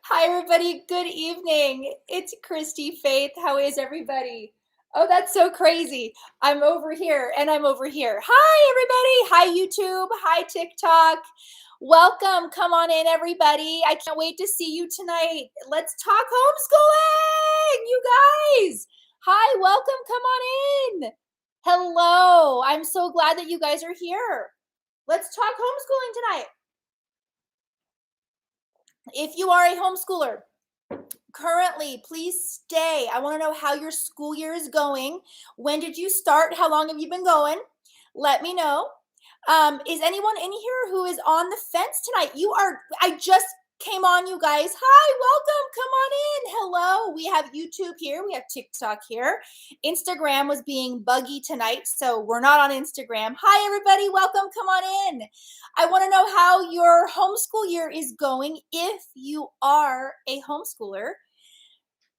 Hi, everybody. Good evening. It's Christy Faith. How is everybody? Oh, that's so crazy. I'm over here and I'm over here. Hi, everybody. Hi, YouTube. Hi, TikTok. Welcome. Come on in, everybody. I can't wait to see you tonight. Let's talk homeschooling, you guys. Hi, welcome. Come on in. Hello. I'm so glad that you guys are here. Let's talk homeschooling tonight. If you are a homeschooler, currently, please stay. I want to know how your school year is going. When did you start? How long have you been going? Let me know. Is anyone in here who is on the fence tonight? I just came on, you guys. Hi, welcome. Come on in. Hello. We have YouTube here. We have TikTok here. Instagram was being buggy tonight, so we're not on Instagram. Hi, everybody. Welcome. Come on in. I want to know how your homeschool year is going if you are a homeschooler.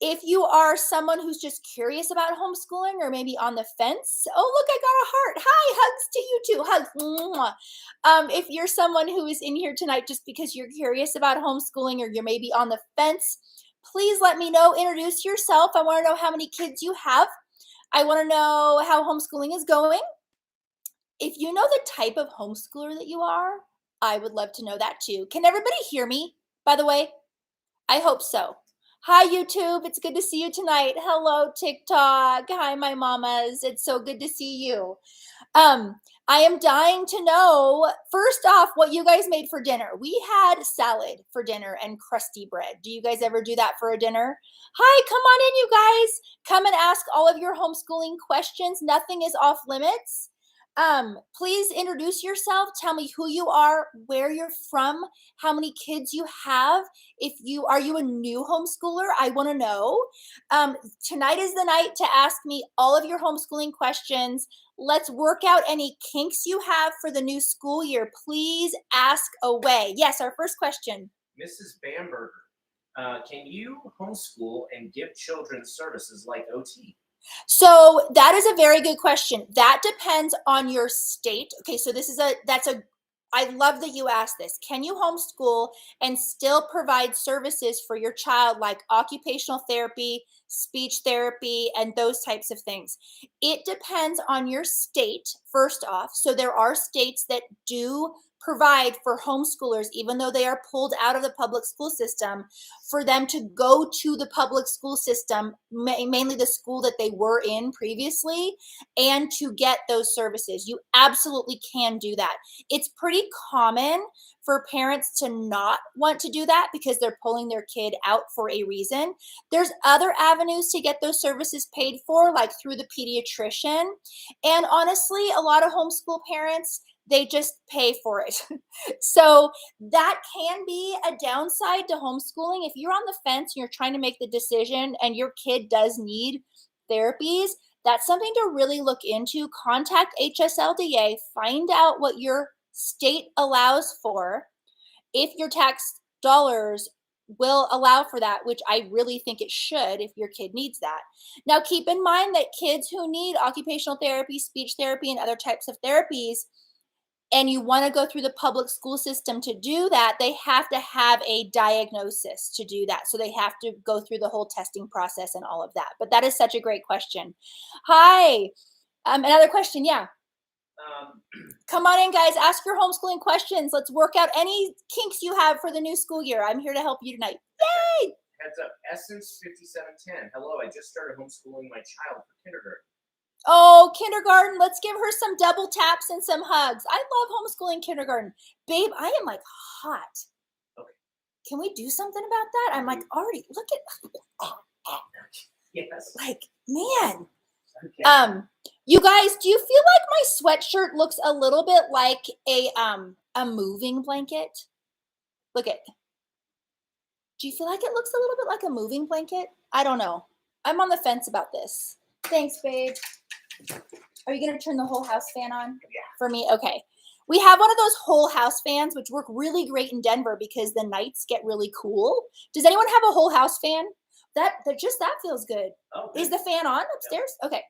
If you are someone who's just curious about homeschooling or maybe on the fence, oh, look, I got a heart. Hi, hugs to you too. Hugs. Mwah. If you're someone who is in here tonight just because you're curious about homeschooling or you're maybe on the fence, please let me know. Introduce yourself. I want to know how many kids you have. I want to know how homeschooling is going. If you know the type of homeschooler that you are, I would love to know that too. Can everybody hear me, by the way? I hope so. Hi, YouTube. It's good to see you tonight. Hello, TikTok. Hi, my mamas. It's so good to see you. I am dying to know, first off, what you guys made for dinner. We had salad for dinner and crusty bread. Do you guys ever do that for a dinner? Hi, come on in, you guys. Come and ask all of your homeschooling questions. Nothing is off limits. Please introduce yourself. Tell me who you are, where you're from, how many kids you have. Are you a new homeschooler? I want to know. Tonight is the night to ask me all of your homeschooling questions. Let's work out any kinks you have for the new school year. Please ask away. Yes, our first question. Mrs. Bamberger, can you homeschool and give children services like OT? So that is a very good question. That depends on your state. Okay, so I love that you asked this. Can you homeschool and still provide services for your child like occupational therapy, speech therapy, and those types of things? It depends on your state, first off. So there are states that do provide for homeschoolers, even though they are pulled out of the public school system, for them to go to the public school system, mainly the school that they were in previously, and to get those services. You absolutely can do that. It's pretty common for parents to not want to do that because they're pulling their kid out for a reason. There's other avenues to get those services paid for, like through the pediatrician. And honestly, a lot of homeschool parents, they just pay for it. So that can be a downside to homeschooling. If you're on the fence and you're trying to make the decision and your kid does need therapies, that's something to really look into. Contact HSLDA, find out what your state allows for, if your tax dollars will allow for that, which I really think it should if your kid needs that. Now, keep in mind that kids who need occupational therapy, speech therapy, and other types of therapies, and you want to go through the public school system to do that, they have to have a diagnosis to do that. So they have to go through the whole testing process and all of that. But that is such a great question. Hi. Another question. Yeah. Come on in, guys. Ask your homeschooling questions. Let's work out any kinks you have for the new school year. I'm here to help you tonight. Yay! Heads up. Essence 5710. Hello, I just started homeschooling my child for kindergarten. Oh, kindergarten. Let's give her some double taps and some hugs. I love homeschooling kindergarten. Babe, I am like hot. Okay. Can we do something about that? I'm like already, look at, Yes. like, man. Okay. You guys, do you feel like my sweatshirt looks a little bit like a moving blanket? Look at, do you feel like it looks a little bit like a moving blanket? I don't know. I'm on the fence about this. Thanks, babe. Are you going to turn the whole house fan on? Yeah. For me? Okay. We have one of those whole house fans, which work really great in Denver because the nights get really cool. Does anyone have a whole house fan? That feels good. Okay. Is the fan on upstairs? Yep. Okay.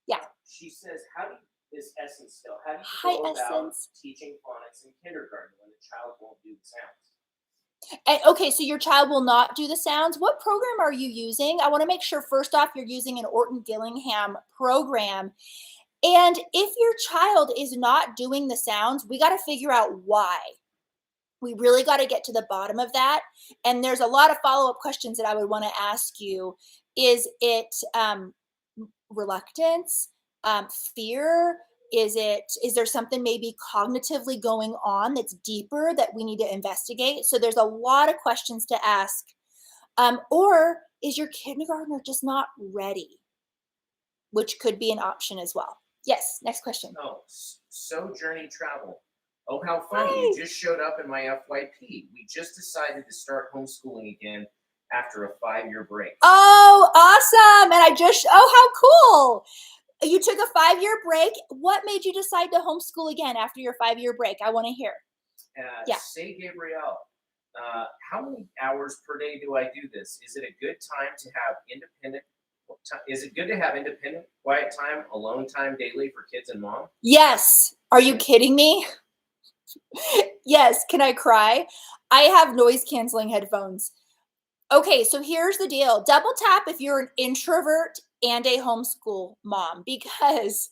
Yeah. She says, how do Essence still? How do you Hi, go about Essence. teaching phonics in kindergarten when the child won't do the sounds? And, okay, so your child will not do the sounds. What program are you using? I want to make sure first off you're using an Orton Gillingham program. And if your child is not doing the sounds, we got to figure out why. We really got to get to the bottom of that. And there's a lot of follow-up questions that I would want to ask you. Is it reluctance, fear? Is there something maybe cognitively going on that's deeper that we need to investigate? So there's a lot of questions to ask. Or is your kindergartner just not ready? Which could be an option as well. Yes, next question. Oh, Sojourning Travel. Oh, how funny. Hi. You just showed up in my FYP. We just decided to start homeschooling again after a 5-year break. Oh, awesome. And how cool. You took a 5-year break. What made you decide to homeschool again after your 5-year break? I want to hear. Yeah. Say Gabrielle, how many hours per day do I do this? Is it a good time to have independent? Is it good to have independent, quiet time, alone time daily for kids and mom? Yes. Are you kidding me? Yes. Can I cry? I have noise canceling headphones. Okay, so here's the deal. Double tap if you're an introvert and a homeschool mom because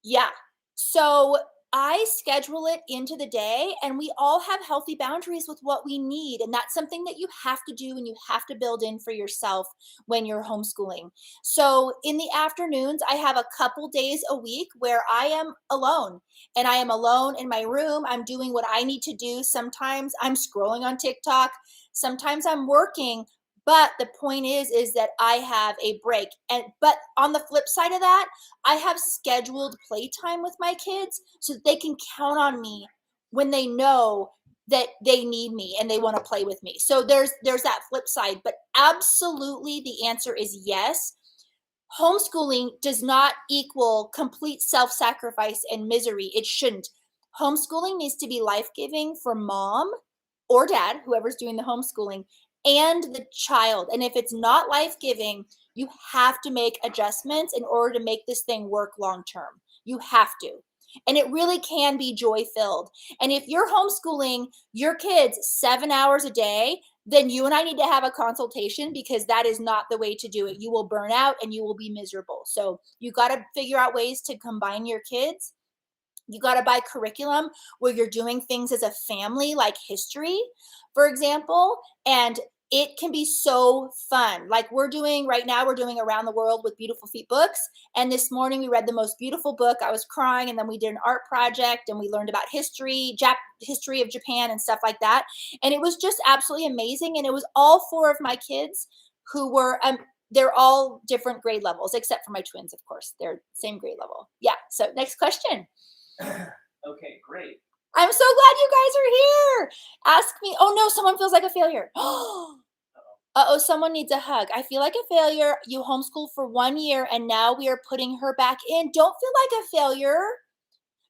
yeah. So I schedule it into the day, and we all have healthy boundaries with what we need. And that's something that you have to do and you have to build in for yourself when you're homeschooling. So in the afternoons, I have a couple days a week where I am alone, and I am alone in my room. I'm doing what I need to do. Sometimes I'm scrolling on TikTok. Sometimes I'm working. But the point is that I have a break. But on the flip side of that, I have scheduled playtime with my kids so that they can count on me when they know that they need me and they want to play with me. So there's that flip side, but absolutely the answer is yes. Homeschooling does not equal complete self-sacrifice and misery. It shouldn't. Homeschooling needs to be life-giving for mom or dad, whoever's doing the homeschooling, and the child. And if it's not life-giving, you have to make adjustments in order to make this thing work long term. You have to. And it really can be joy-filled. And if you're homeschooling your kids 7 hours a day, then you and I need to have a consultation because that is not the way to do it. You will burn out and you will be miserable. So you got to figure out ways to combine your kids. You got to buy curriculum where you're doing things as a family, like history, for example, and it can be so fun. Like we're doing right now, we're doing Around the World with Beautiful Feet books. And this morning we read the most beautiful book. I was crying, and then we did an art project and we learned about history of Japan and stuff like that. And it was just absolutely amazing. And it was all 4 of my kids who were they're all different grade levels, except for my twins, of course. They're same grade level. Yeah. So next question. Okay, great. I'm so glad you guys are here. Ask me. Oh no, someone feels like a failure. Uh-oh, someone needs a hug. I feel like a failure. You homeschooled for 1 year and now we are putting her back in. Don't feel like a failure.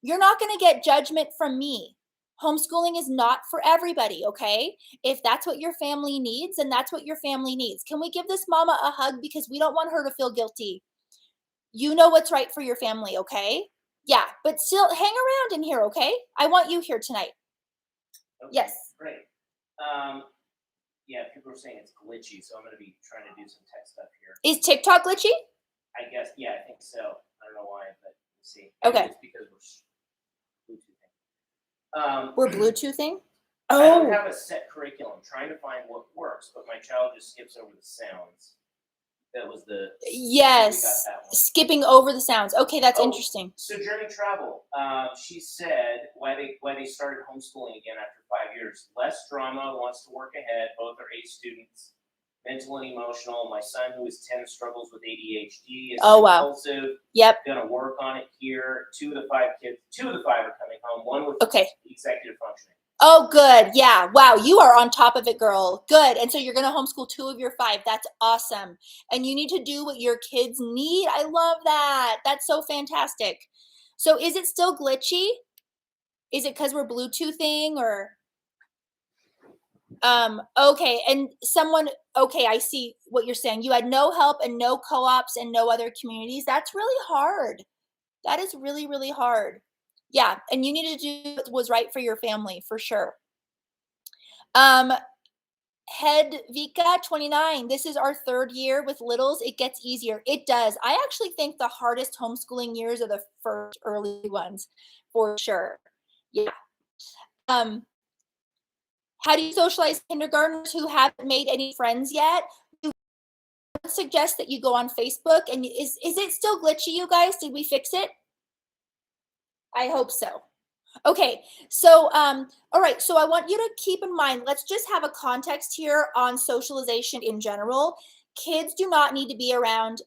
You're not going to get judgment from me. Homeschooling is not for everybody, okay? If that's what your family needs, then that's what your family needs. Can we give this mama a hug because we don't want her to feel guilty? You know what's right for your family, okay? Yeah, but still hang around in here, okay? I want you here tonight. Okay, Yes. Great. Yeah, people are saying it's glitchy, so I'm going to be trying to do some tech stuff here. Is TikTok glitchy? I guess, yeah, I think so. I don't know why, but we'll see. Okay. It's because we're Bluetoothing. We're Bluetoothing? I don't Oh, have a set curriculum. I'm trying to find what works, but my child just skips over the sounds. That was we got yes. that one. Skipping over the sounds. Okay, that's Oh, interesting. Sojourning Travel. She said why they started homeschooling again after 5 years. Less drama, wants to work ahead. Both are A students, mental and emotional. My son, who is 10, struggles with ADHD. Is impulsive. Yep. Gonna work on it here. 2 of the 5 are coming home. One with executive functioning. Oh, good. Yeah. Wow. You are on top of it, girl. Good. And so you're going to homeschool 2 of your 5. That's awesome. And you need to do what your kids need. I love that. That's so fantastic. So is it still glitchy? Is it because we're Bluetoothing or? Okay. And okay, I see what you're saying. You had no help and no co-ops and no other communities. That's really hard. That is really, really hard. Yeah. And you needed to do what was right for your family for sure. Um, Head Vika 29. This is our third year with littles. It gets easier. It does. I actually think the hardest homeschooling years are the first early ones for sure. Yeah. Um, how do you socialize kindergartners who haven't made any friends yet? You would suggest that you go on Facebook and is it still glitchy, you guys? Did we fix it? I hope so. Okay, so all right, so I want you to keep in mind, let's just have a context here on socialization in general. Kids do not need to be around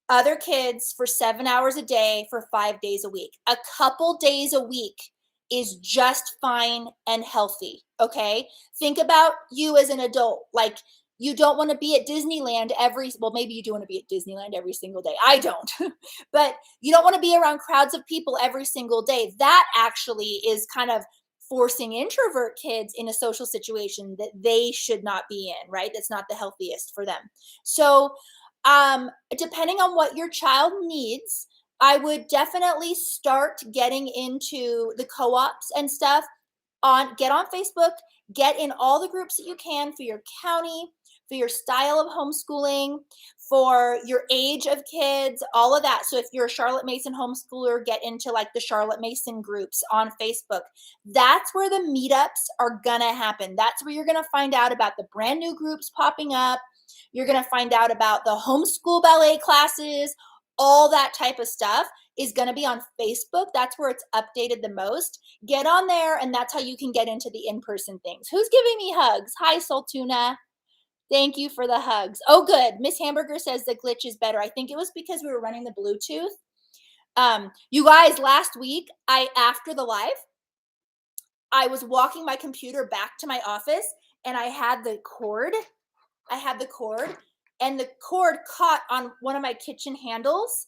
other kids for 7 hours a day for 5 days a week. A couple days a week is just fine and healthy, okay? Think about you as an adult. Like you don't want to be at Disneyland well, maybe you do want to be at Disneyland every single day. I don't. But you don't want to be around crowds of people every single day. That actually is kind of forcing introvert kids in a social situation that they should not be in, right? That's not the healthiest for them. So, depending on what your child needs, I would definitely start getting into the co-ops and stuff. Get on Facebook, get in all the groups that you can for your county, for your style of homeschooling, for your age of kids, all of that. So if you're a Charlotte Mason homeschooler, get into like the Charlotte Mason groups on Facebook. That's where the meetups are gonna happen. That's where you're gonna find out about the brand new groups popping up. You're gonna find out about the homeschool ballet classes, all that type of stuff is going to be on Facebook. That's where it's updated the most. Get on there, and that's how you can get into the in-person things. Who's giving me hugs? Hi, Soltuna. Thank you for the hugs. Oh, good. Miss Hamburger says the glitch is better. I think it was because we were running the Bluetooth. You guys, last week, after the live, I was walking my computer back to my office, and I had the cord. And the cord caught on one of my kitchen handles,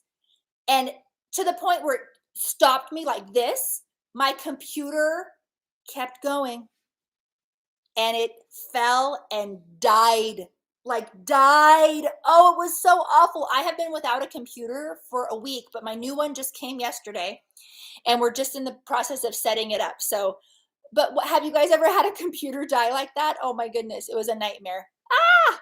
and to the point where it stopped me like this. My computer kept going and it fell and died. Like died. Oh, it was so awful. I have been without a computer for a week, but my new one just came yesterday and we're just in the process of setting it up. So, but have you guys ever had a computer die like that? Oh my goodness, it was a nightmare. Ah!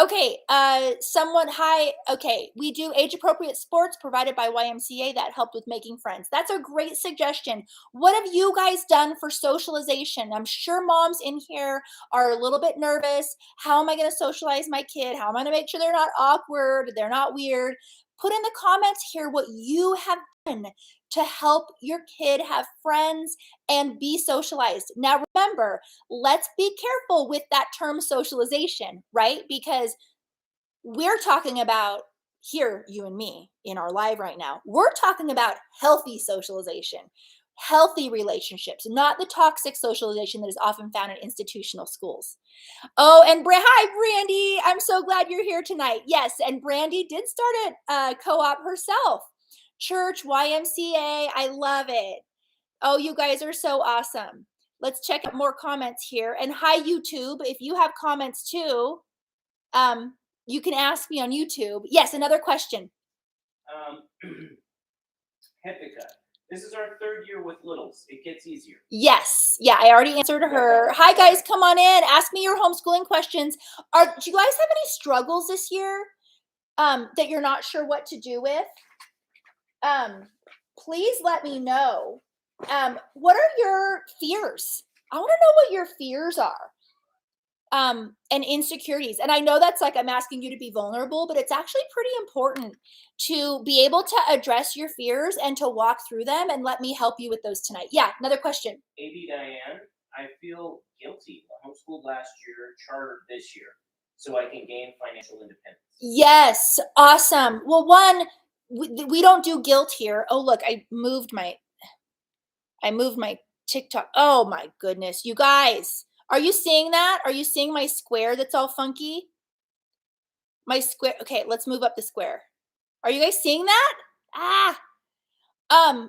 Okay, hi. Okay, we do age-appropriate sports provided by YMCA that helped with making friends. That's a great suggestion. What have you guys done for socialization? I'm sure moms in here are a little bit nervous. How am I going to socialize my kid? How am I going to make sure they're not awkward, they're not weird? Put in the comments here what you have done to help your kid have friends and be socialized. Now, remember, let's be careful with that term socialization, right? Because we're talking about here, you and me in our live right now, we're talking about healthy socialization, healthy relationships, not the toxic socialization that is often found in institutional schools. Oh, and hi, Brandy. I'm so glad you're here tonight. Yes, and Brandy did start a co-op herself. Church, YMCA, I love it. Oh, you guys are so awesome. Let's check out more comments here. And hi, YouTube. If you have comments too, you can ask me on YouTube. Yes, another question. Hepika, this is our third year with littles. It gets easier. Yes. Yeah, I already answered her. Hi, guys. Come on in. Ask me your homeschooling questions. Do you guys have any struggles this year that you're not sure what to do with? Please let me know. What are your fears? I want to know what your fears are. And insecurities. And I know that's like I'm asking you to be vulnerable, but it's actually pretty important to be able to address your fears and to walk through them, and let me help you with those tonight. Yeah, another question. AD Diane, I feel guilty. I homeschooled last year, chartered this year, so I can gain financial independence. Yes, awesome. Well, one, we don't do guilt here. Oh, look, I moved my TikTok. Oh my goodness, you guys. Are you seeing that? Are you seeing my square that's all funky? My square. Okay, let's move up the square. Are you guys seeing that?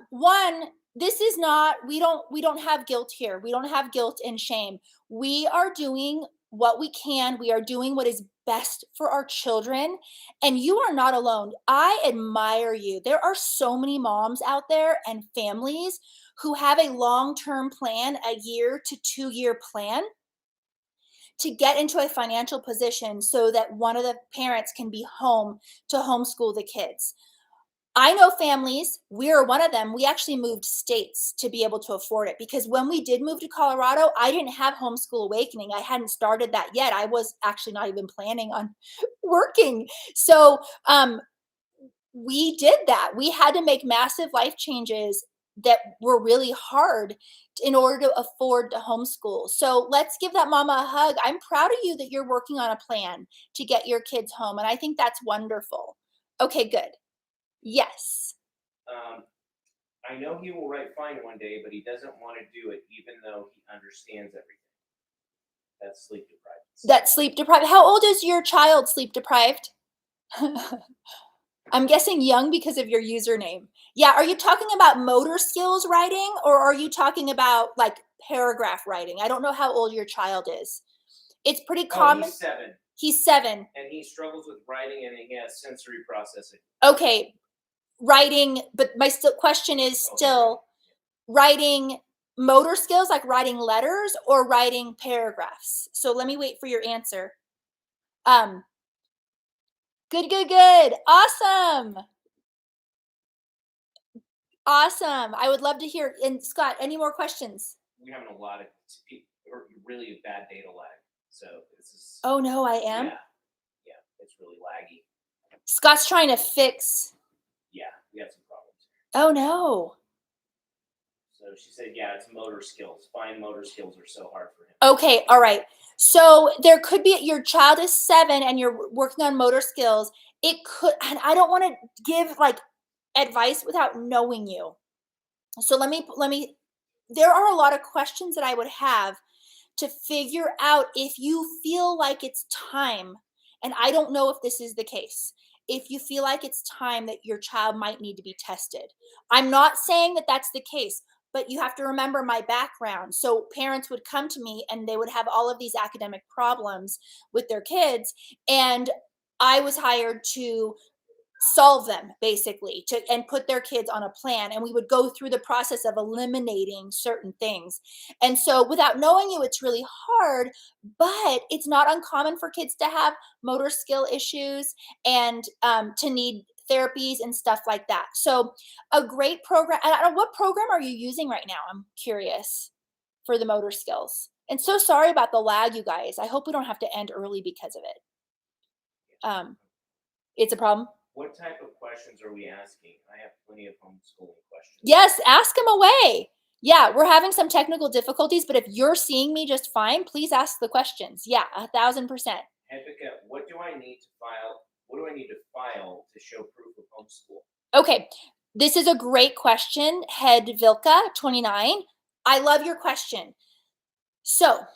One, this is not, we don't have guilt here. We don't have guilt and shame. We are doing what we can. We are doing what is best for our children, and you are not alone. I admire you. There are so many moms out there and families who have a long-term plan, a year to 2 year plan. to get into a financial position so that one of the parents can be home to homeschool the kids. I know families, we're one of them, we actually moved states to be able to afford it, because when we did move to Colorado, I didn't have Homeschool Awakening. I hadn't started that yet. I was actually not even planning on working. So we did that. We had to make massive life changes that were really hard in order to afford to homeschool. So let's give that mama a hug. I'm proud of you that you're working on a plan to get your kids home. And I think that's wonderful. Okay, good. Yes. I know he will write fine one day, but he doesn't want to do it even though he understands everything. That's sleep deprived. That's sleep deprived. How old is your child sleep deprived? I'm guessing young because of your username. Yeah, are you talking about motor skills writing, or are you talking about like paragraph writing? I don't know how old your child is. It's pretty common. He's 7. He's 7. And he struggles with writing and he has sensory processing. Okay, writing, but my question is still writing motor skills, like writing letters or writing paragraphs. So let me wait for your answer. Good. Awesome. I would love to hear. And Scott, any more questions? We're having a lot of really bad data lag. So this is. Oh no, I am. Yeah, it's really laggy. Scott's trying to fix. Yeah, we have some problems. Oh no. So she said, yeah, it's motor skills. Fine motor skills are so hard for him. Okay, all right. So there could be, your child is 7 and you're working on motor skills. It could, and I don't want to give like advice without knowing you. So let me, there are a lot of questions that I would have to figure out if you feel like it's time. And I don't know if this is the case. If you feel like it's time that your child might need to be tested. I'm not saying that that's the case, but you have to remember my background. So parents would come to me and they would have all of these academic problems with their kids. And I was hired to solve them basically, and put their kids on a plan. And we would go through the process of eliminating certain things. And so without knowing you, it's really hard, but it's not uncommon for kids to have motor skill issues and to need therapies and stuff like that. So a great program. I don't know, what program are you using right now? I'm curious for the motor skills. And so sorry about the lag, you guys. I hope we don't have to end early because of it. It's a problem. What type of questions are we asking? I have plenty of homeschooling questions. Yes, ask them away. Yeah, we're having some technical difficulties, but if you're seeing me just fine, please ask the questions. Yeah, 1,000%. Hedvika, what do I need to file? What do I need to file to show proof of homeschool? Okay, this is a great question, Hedvilka 29. I love your question. So,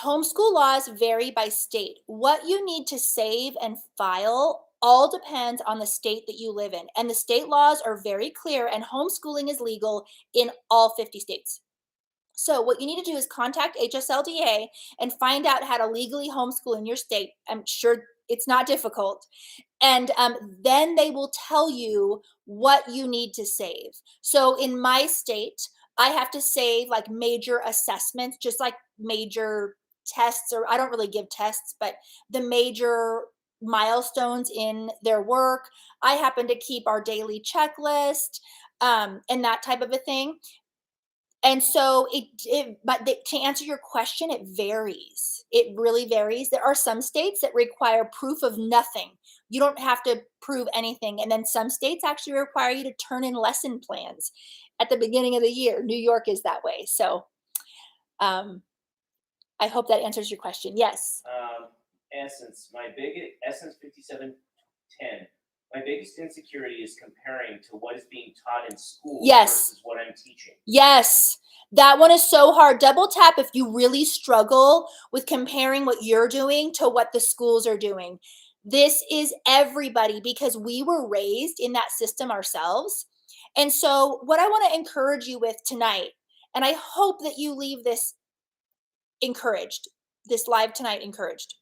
homeschool laws vary by state. What you need to save and file all depends on the state that you live in. And the state laws are very clear, and homeschooling is legal in all 50 states. So what you need to do is contact HSLDA and find out how to legally homeschool in your state. I'm sure it's not difficult. And then they will tell you what you need to save. So in my state, I have to save like major assessments, just like major tests, or I don't really give tests, but the major milestones in their work. I happen to keep our daily checklist and that type of a thing. And so to answer your question, it varies. It really varies. There are some states that require proof of nothing. You don't have to prove anything. And then some states actually require you to turn in lesson plans at the beginning of the year. New York is that way. So I hope that answers your question. Yes. Essence 5710. My biggest insecurity is comparing to what is being taught in school versus what I'm teaching. Yes. That one is so hard. Double tap if you really struggle with comparing what you're doing to what the schools are doing. This is everybody, because we were raised in that system ourselves. And so what I want to encourage you with tonight, and I hope that you leave this encouraged, this live tonight encouraged,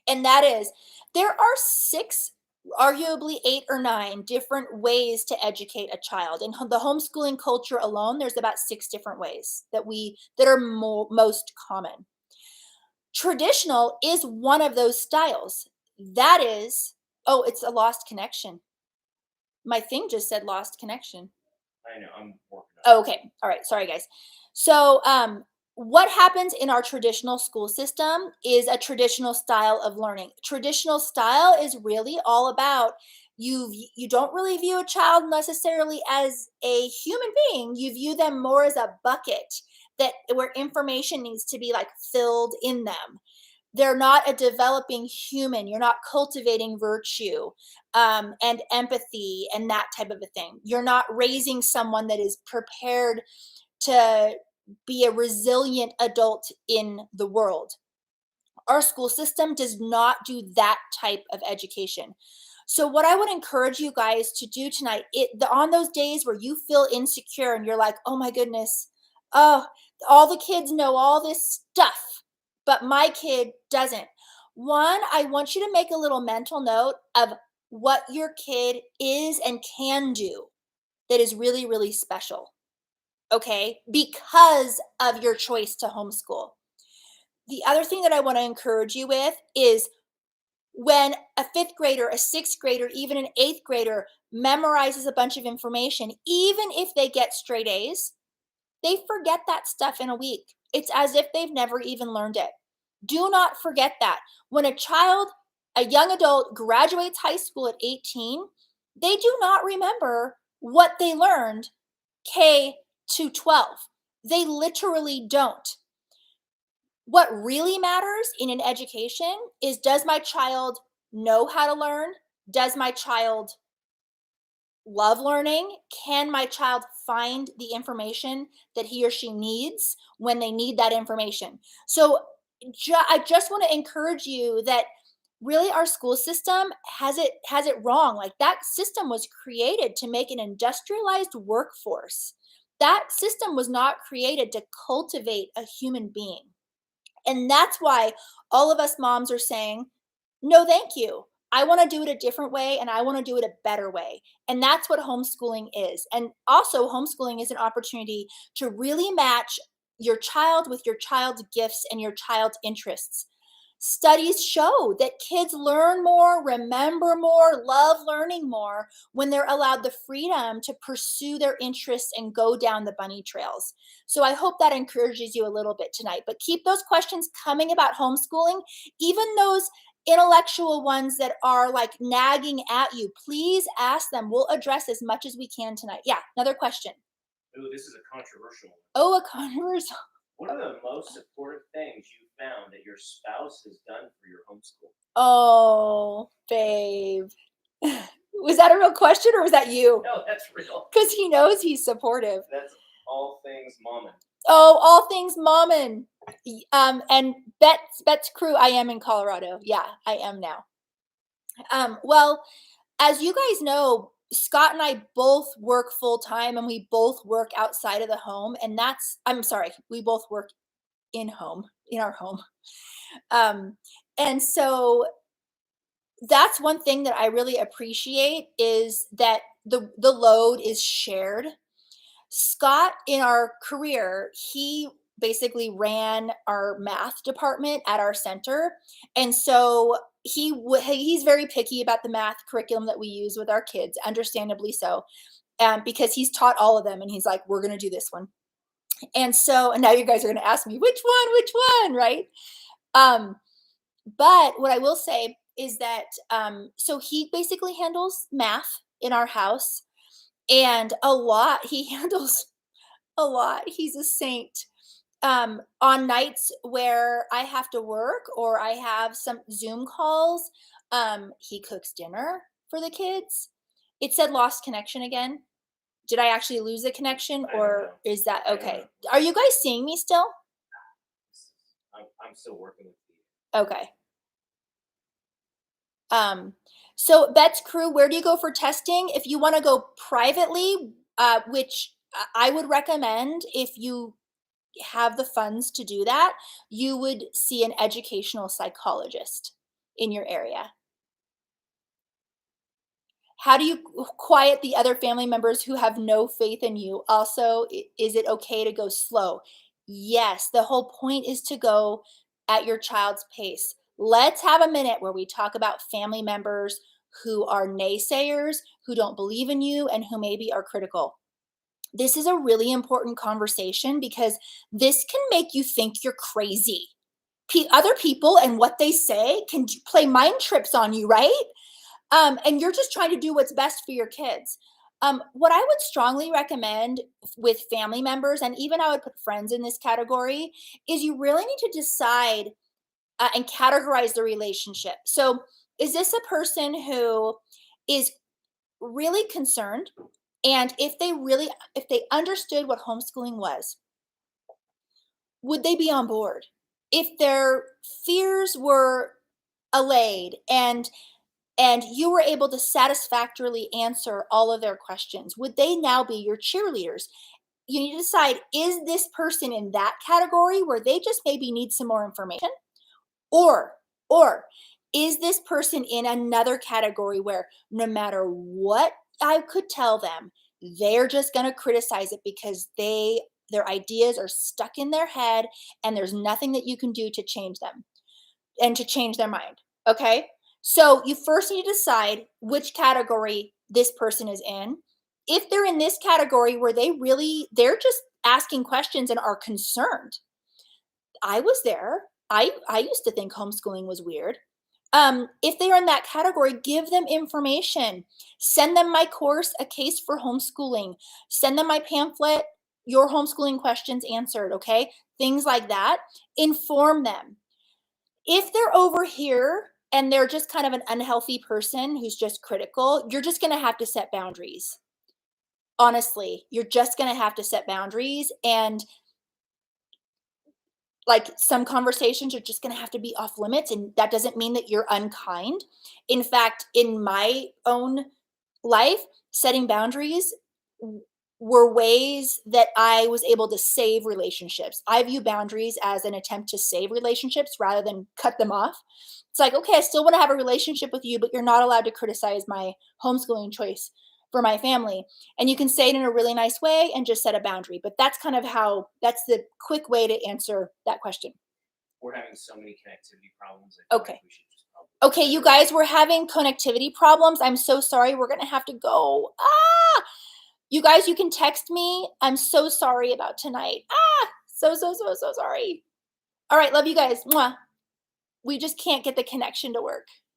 and that is, there are 6, arguably 8 or 9 different ways to educate a child. In the homeschooling culture alone, there's about 6 different ways that are most common. Traditional is one of those styles. That is, oh, it's a lost connection. My thing just said lost connection. I know, I'm working on Oh, okay. All right. Sorry, guys. So, what happens in our traditional school system is a traditional style of learning. Traditional style is really all about you don't really view a child necessarily as a human being. You view them more as a bucket that where information needs to be like filled in them. They're not a developing human. You're not cultivating virtue and empathy and that type of a thing. You're not raising someone that is prepared to be a resilient adult in the world. Our school system does not do that type of education. So what I would encourage you guys to do tonight, on those days where you feel insecure and you're like, oh my goodness, oh, all the kids know all this stuff, but my kid doesn't. One, I want you to make a little mental note of what your kid is and can do that is really, really special. Okay, because of your choice to homeschool. The other thing that I want to encourage you with is when a fifth grader, a sixth grader, even an eighth grader memorizes a bunch of information, even if they get straight A's, they forget that stuff in a week. It's as if they've never even learned it. Do not forget that. When a child, a young adult, graduates high school at 18, they do not remember what they learned K to 12. They literally don't. What really matters in an education is, does my child know how to learn? Does my child love learning? Can my child find the information that he or she needs when they need that information? So I just want to encourage you that really our school system has it wrong. Like, that system was created to make an industrialized workforce. That system was not created to cultivate a human being. And that's why all of us moms are saying, no, thank you. I want to do it a different way and I want to do it a better way. And that's what homeschooling is. And also, homeschooling is an opportunity to really match your child with your child's gifts and your child's interests. Studies show that kids learn more, remember more, love learning more when they're allowed the freedom to pursue their interests and go down the bunny trails. So I hope that encourages you a little bit tonight. But keep those questions coming about homeschooling, even those intellectual ones that are like nagging at you. Please ask them. We'll address as much as we can tonight. Yeah, another question. Ooh, this is a controversial one. Oh, a controversial. What are the most supportive things you found that your spouse has done for your homeschool? Oh, babe. Was that a real question or was that you? No, that's real. Because he knows he's supportive. That's all things mommin'. Oh, all things mommin'. And Bet's crew, I am in Colorado. Yeah, I am now. Well, as you guys know, Scott and I both work full time and we both work outside of the home. And I'm sorry, we both work in our home. And so that's one thing that I really appreciate, is that the load is shared. Scott, in our career, he basically ran our math department at our center. And so he's very picky about the math curriculum that we use with our kids, understandably so, because he's taught all of them and he's like, we're going to do this one. And now you guys are going to ask me, which one, right? But what I will say is that, so he basically handles math in our house, and he handles a lot. He's a saint. On nights where I have to work or I have some Zoom calls, he cooks dinner for the kids. It said lost connection again. Did I actually lose the connection, or is that okay? Are you guys seeing me still? I'm still working with you. Okay. So Bet's crew, where do you go for testing? If you want to go privately, which I would recommend, if you have the funds to do that, you would see an educational psychologist in your area. How do you quiet the other family members who have no faith in you? Also, is it okay to go slow? Yes, the whole point is to go at your child's pace. Let's have a minute where we talk about family members who are naysayers, who don't believe in you, and who maybe are critical. This is a really important conversation because this can make you think you're crazy. Other people and what they say can play mind trips on you, right? And you're just trying to do what's best for your kids. What I would strongly recommend with family members, and even I would put friends in this category, is you really need to decide and categorize the relationship. So, is this a person who is really concerned? And if they understood what homeschooling was, would they be on board? If their fears were allayed and you were able to satisfactorily answer all of their questions, would they now be your cheerleaders? You need to decide, is this person in that category where they just maybe need some more information? Or is this person in another category where no matter what I could tell them, they're just going to criticize it because their ideas are stuck in their head and there's nothing that you can do to change them and to change their mind. Okay? So you first need to decide which category this person is in. If they're in this category where they're just asking questions and are concerned. I was there. I used to think homeschooling was weird. If they are in that category, give them information. Send them my course, A Case for Homeschooling. Send them my pamphlet, Your Homeschooling Questions Answered, okay? Things like that. Inform them. If they're over here and they're just kind of an unhealthy person who's just critical, you're just going to have to set boundaries. Honestly, you're just going to have to set boundaries, and like, some conversations are just going to have to be off limits, and that doesn't mean that you're unkind. In fact, in my own life, setting boundaries were ways that I was able to save relationships. I view boundaries as an attempt to save relationships rather than cut them off. It's like, okay, I still want to have a relationship with you, but you're not allowed to criticize my homeschooling choice for my family. And you can say it in a really nice way and just set a boundary. But that's that's the quick way to answer that question. We're having so many connectivity problems. I feel Okay. like we should just probably. Okay, you guys, we're having connectivity problems. I'm so sorry. We're going to have to go. You guys, you can text me. I'm so sorry about tonight. So sorry. All right, love you guys. Mwah. We just can't get the connection to work.